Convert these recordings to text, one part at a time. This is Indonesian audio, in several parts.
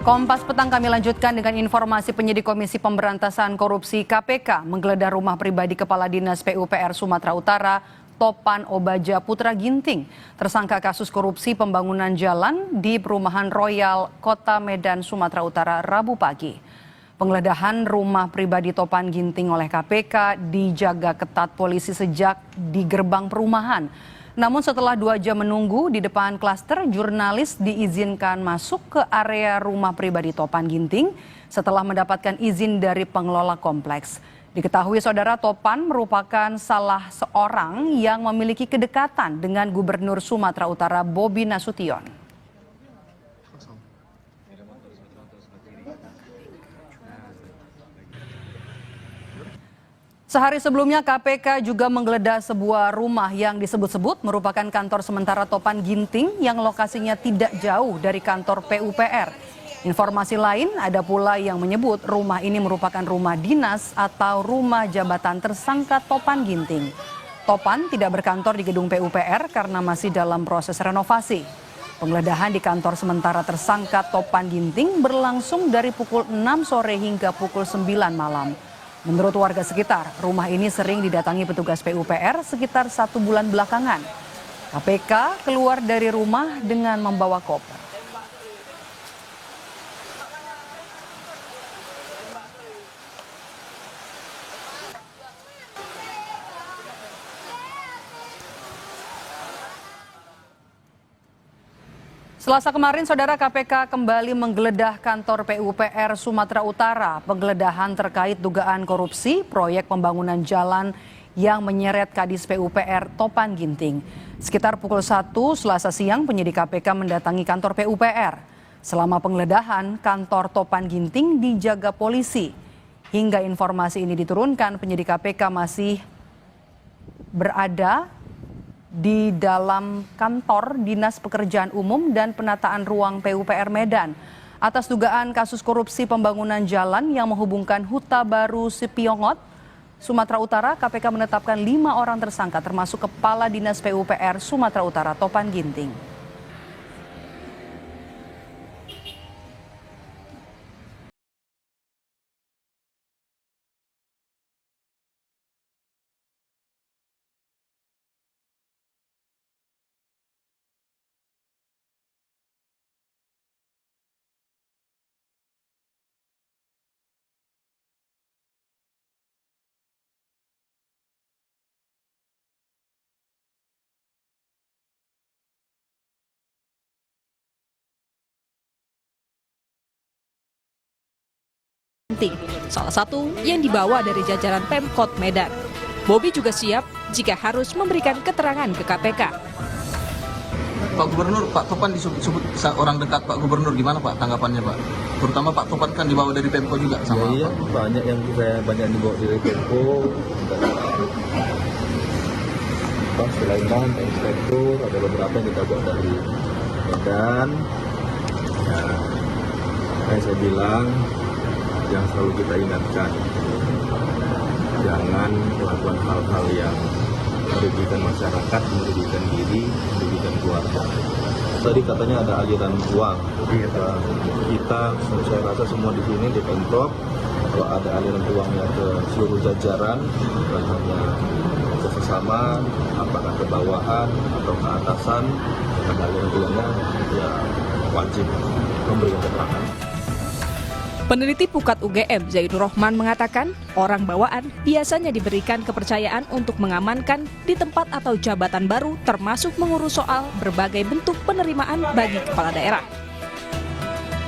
Kompas Petang kami lanjutkan dengan informasi penyidik Komisi Pemberantasan Korupsi KPK menggeledah rumah pribadi Kepala Dinas PUPR Sumatera Utara, Topan Obaja Putra Ginting, tersangka kasus korupsi pembangunan jalan di Perumahan Royal, Kota Medan, Sumatera Utara, Rabu pagi. Penggeledahan rumah pribadi Topan Ginting oleh KPK dijaga ketat polisi sejak di gerbang perumahan. Namun setelah 2 jam menunggu di depan klaster, jurnalis diizinkan masuk ke area rumah pribadi Topan Ginting setelah mendapatkan izin dari pengelola kompleks. Diketahui saudara, Topan merupakan salah seorang yang memiliki kedekatan dengan Gubernur Sumatera Utara Bobi Nasution. Sehari sebelumnya KPK juga menggeledah sebuah rumah yang disebut-sebut merupakan kantor sementara Topan Ginting yang lokasinya tidak jauh dari kantor PUPR. Informasi lain ada pula yang menyebut rumah ini merupakan rumah dinas atau rumah jabatan tersangka Topan Ginting. Topan tidak berkantor di gedung PUPR karena masih dalam proses renovasi. Penggeledahan di kantor sementara tersangka Topan Ginting berlangsung dari pukul 6 sore hingga pukul 9 malam. Menurut warga sekitar, rumah ini sering didatangi petugas PUPR sekitar 1 bulan belakangan. KPK keluar dari rumah dengan membawa koper. Selasa kemarin, saudara, KPK kembali menggeledah kantor PUPR Sumatera Utara. Penggeledahan terkait dugaan korupsi proyek pembangunan jalan yang menyeret Kadis PUPR Topan Ginting. Sekitar pukul 1 Selasa siang, penyidik KPK mendatangi kantor PUPR. Selama penggeledahan, kantor Topan Ginting dijaga polisi. Hingga informasi ini diturunkan, penyidik KPK masih berada di dalam kantor Dinas Pekerjaan Umum dan Penataan Ruang PUPR Medan atas dugaan kasus korupsi pembangunan jalan yang menghubungkan Huta Baru Sipiongot, Sumatera Utara. KPK menetapkan 5 orang tersangka termasuk Kepala Dinas PUPR Sumatera Utara Topan Ginting. Salah satu yang dibawa dari jajaran Pemkot Medan. Bobi juga siap jika harus memberikan keterangan ke KPK. Pak Gubernur, Pak Topan disebut orang dekat Pak Gubernur, gimana Pak tanggapannya Pak? Terutama Pak Topan kan dibawa dari Pemko juga sama iya, Pak. banyak yang dibawa dari Pemko. Pak Sulaiman, Inspektur, ada beberapa yang kita bawa dari Medan. Nah, saya bilang yang selalu kita ingatkan, jangan melakukan hal-hal yang merugikan masyarakat, merugikan diri, merugikan keluarga. Tadi katanya ada aliran uang. Kita, saya rasa semua di sini di Pemprov, kalau ada aliran uangnya ke seluruh jajaran, bukan hanya ke sesama, apakah ke bawahan atau ke atasan, ada aliran uangnya, ya wajib memberikan keterangan. Peneliti Pukat UGM Zainur Rohman mengatakan orang bawaan biasanya diberikan kepercayaan untuk mengamankan di tempat atau jabatan baru, termasuk mengurus soal berbagai bentuk penerimaan bagi kepala daerah.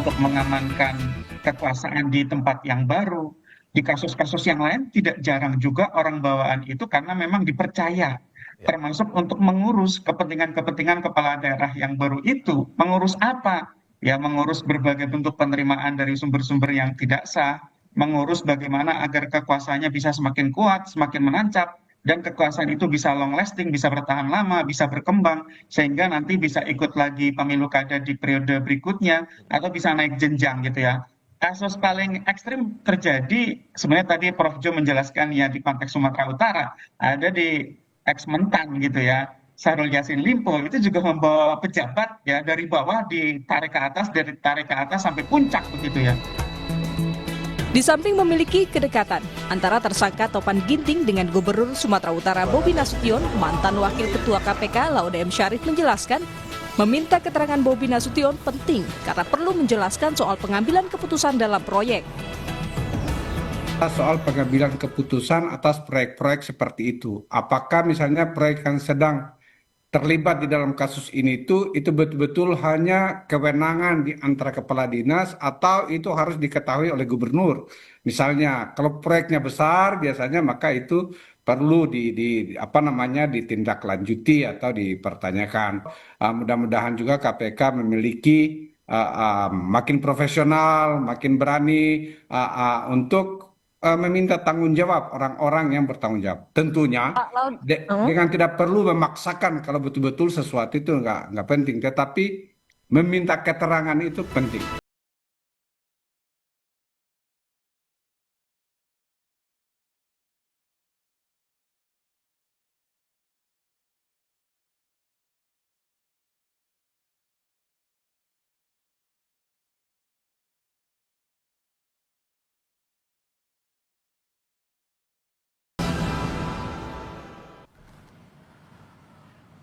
Untuk mengamankan kekuasaan di tempat yang baru, di kasus-kasus yang lain tidak jarang juga orang bawaan itu karena memang dipercaya, termasuk untuk mengurus kepentingan-kepentingan kepala daerah yang baru itu. Mengurus apa? Ya, mengurus berbagai bentuk penerimaan dari sumber-sumber yang tidak sah, mengurus bagaimana agar kekuasaannya bisa semakin kuat, semakin menancap, dan kekuasaan itu bisa long lasting, bisa bertahan lama, bisa berkembang, sehingga nanti bisa ikut lagi pemilu kada di periode berikutnya, atau bisa naik jenjang gitu ya. Kasus paling ekstrim terjadi, sebenarnya tadi Prof. Jo menjelaskan ya di konteks Sumatera Utara, ada di ex-Mentan gitu ya. Syahrul Yassin Limpo itu juga membawa pejabat ya dari bawah ditarik ke atas, dari tarik ke atas sampai puncak begitu ya. Di samping memiliki kedekatan antara tersangka Topan Ginting dengan Gubernur Sumatera Utara Bobi Nasution, mantan Wakil Ketua KPK Laude M. Syarif menjelaskan, meminta keterangan Bobi Nasution penting karena perlu menjelaskan soal pengambilan keputusan dalam proyek. Soal pengambilan keputusan atas proyek-proyek seperti itu. Apakah misalnya proyek yang sedang terlibat di dalam kasus ini itu betul-betul hanya kewenangan di antara kepala dinas atau itu harus diketahui oleh gubernur. Misalnya kalau proyeknya besar biasanya maka itu perlu ditindaklanjuti atau dipertanyakan. Mudah-mudahan juga KPK memiliki makin profesional, makin berani untuk meminta tanggung jawab orang-orang yang bertanggung jawab. Tentunya dengan tidak perlu memaksakan kalau betul-betul sesuatu itu nggak penting, tetapi meminta keterangan itu penting.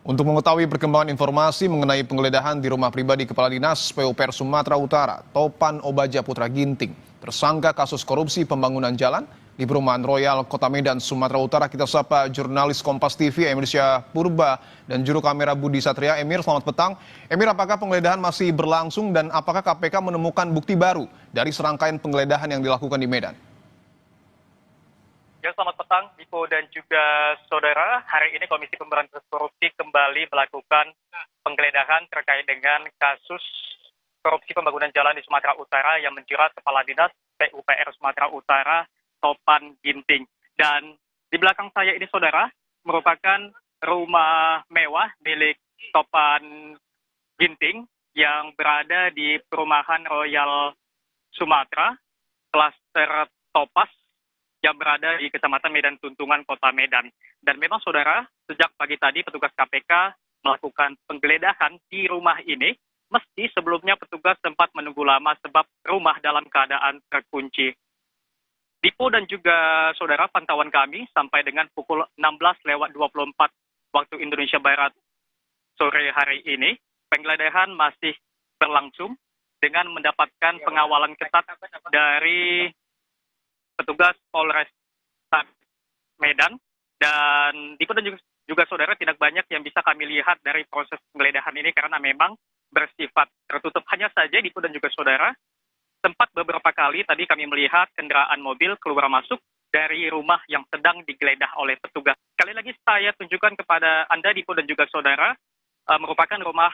Untuk mengetahui perkembangan informasi mengenai penggeledahan di rumah pribadi Kepala Dinas PUPR Sumatera Utara, Topan Obaja Putra Ginting, tersangka kasus korupsi pembangunan jalan di Perumahan Royal Kota Medan, Sumatera Utara, kita sapa jurnalis Kompas TV Emir Syah Purba dan juru kamera Budi Satria. Emir, selamat petang. Emir, apakah penggeledahan masih berlangsung dan apakah KPK menemukan bukti baru dari serangkaian penggeledahan yang dilakukan di Medan? Ya, selamat petang, Dipo dan juga saudara. Hari ini Komisi Pemberantasan Korupsi kembali melakukan penggeledahan terkait dengan kasus korupsi pembangunan jalan di Sumatera Utara yang menjerat Kepala Dinas PUPR Sumatera Utara, Topan Ginting. Dan di belakang saya ini, saudara, merupakan rumah mewah milik Topan Ginting yang berada di Perumahan Royal Sumatera, klaster Topas, yang berada di Kecamatan Medan Tuntungan, Kota Medan. Dan memang saudara, sejak pagi tadi petugas KPK melakukan penggeledahan di rumah ini, meski sebelumnya petugas sempat menunggu lama sebab rumah dalam keadaan terkunci. Dipo dan juga saudara, pantauan kami sampai dengan pukul 16:24 waktu Indonesia Barat sore hari ini, penggeledahan masih berlangsung dengan mendapatkan pengawalan ketat dari petugas Polres Medan. Dan Dipo dan juga saudara, tidak banyak yang bisa kami lihat dari proses penggeledahan ini karena memang bersifat tertutup. Hanya saja Dipo dan juga saudara, sempat beberapa kali tadi kami melihat kendaraan mobil keluar masuk dari rumah yang sedang digeledah oleh petugas. Sekali lagi saya tunjukkan kepada Anda, Dipo dan juga saudara, merupakan rumah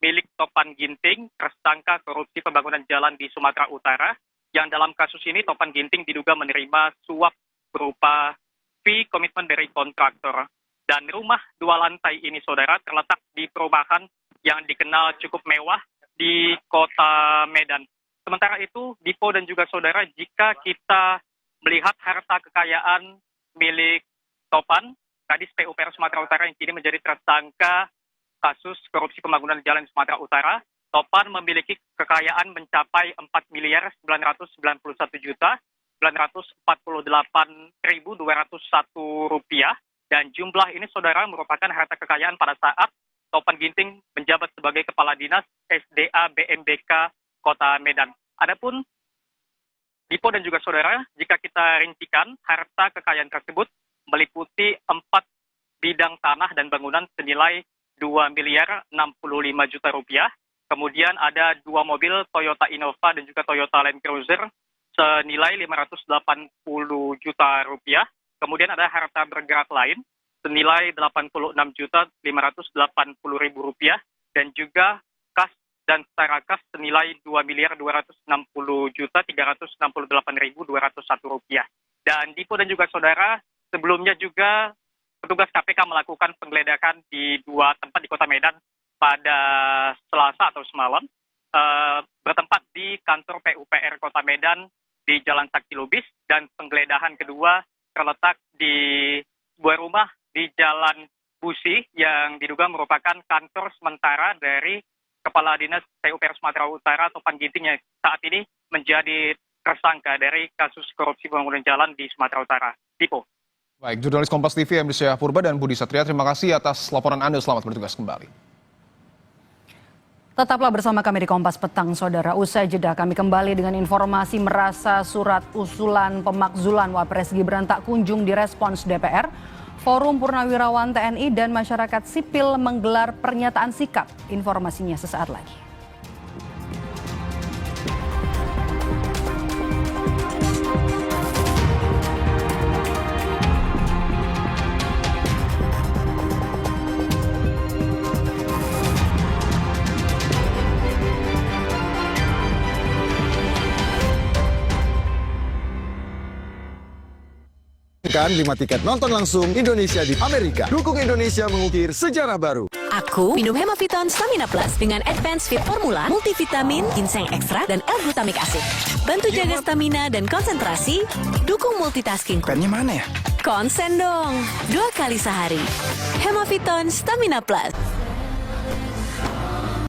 milik Topan Ginting, tersangka korupsi pembangunan jalan di Sumatera Utara, yang dalam kasus ini Topan Ginting diduga menerima suap berupa fee komitmen dari kontraktor. Dan rumah 2 lantai ini, saudara, terletak di perumahan yang dikenal cukup mewah di Kota Medan. Sementara itu, Dipo dan juga saudara, jika kita melihat harta kekayaan milik Topan, Kadis PUPR Sumatera Utara yang kini menjadi tersangka kasus korupsi pembangunan jalan di Sumatera Utara, Topan memiliki kekayaan mencapai 4.991.948.201 rupiah, dan jumlah ini saudara merupakan harta kekayaan pada saat Topan Ginting menjabat sebagai Kepala Dinas SDA BMBK Kota Medan. Adapun Dipo dan juga saudara, jika kita rincikan, harta kekayaan tersebut meliputi 4 bidang tanah dan bangunan senilai 2.065 juta rupiah. Kemudian ada 2 mobil Toyota Innova dan juga Toyota Land Cruiser senilai 580 juta rupiah. Kemudian ada harta bergerak lain senilai 86.580.000 rupiah dan juga kas dan setara kas senilai 2.260.368.201 rupiah. Dan Dipo dan juga saudara, sebelumnya juga petugas KPK melakukan penggeledahan di 2 tempat di Kota Medan pada Selasa atau semalam, bertempat di kantor PUPR Kota Medan di Jalan Sakti Lubis, dan penggeledahan kedua terletak di sebuah rumah di Jalan busi yang diduga merupakan kantor sementara dari Kepala Dinas PUPR Sumatera Utara Topan Ginting yang saat ini menjadi tersangka dari kasus korupsi pembangunan jalan di Sumatera Utara. Dipo. Baik, jurnalis Kompas TV Emri Syahpurba dan Budi Satria, terima kasih atas laporan Anda. Selamat bertugas kembali. Tetaplah bersama kami di Kompas Petang, Saudara. Usai jeda kami kembali dengan informasi merasa surat usulan pemakzulan Wapres Gibran tak kunjung direspons DPR. Forum Purnawirawan TNI dan masyarakat sipil menggelar pernyataan sikap. Informasinya sesaat lagi. Kan 5 tiket nonton langsung Indonesia di Amerika. Dukung Indonesia mengukir sejarah baru. Aku minum Hemaviton Stamina Plus dengan Advanced Fit Formula, multivitamin, ginseng ekstra, dan L-glutamik acid. Bantu jaga stamina dan konsentrasi, dukung multitasking. Pennya mana ya? Konsen dong, 2 kali sehari. Hemaviton Stamina Plus.